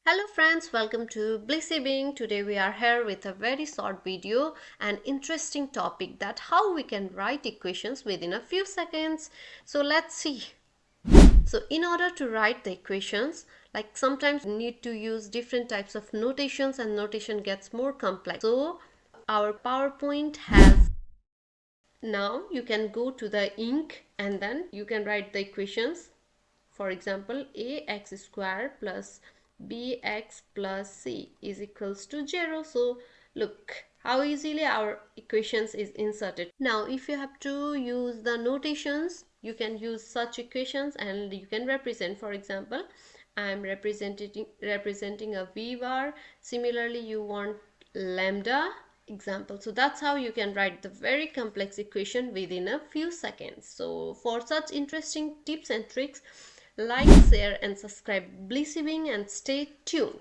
Hello friends, welcome to Blissy Being. Today we are here with a very short video and interesting topic that how we can write equations within a few seconds. So let's see. So in order to write the equations, like sometimes we need to use different types of notations and notation gets more complex. So our PowerPoint has now you can go to the ink and then you can write the equations. For example, ax square plus bx plus c is equals to 0. So look how easily our equations is inserted. Now if you have to use the notations, you can use such equations and you can represent. For example, I am representing a v bar. Similarly, you want lambda example. So that's how you can write the very complex equation within a few seconds. So for such interesting tips and tricks, like, share and subscribe Blissy Being and stay tuned.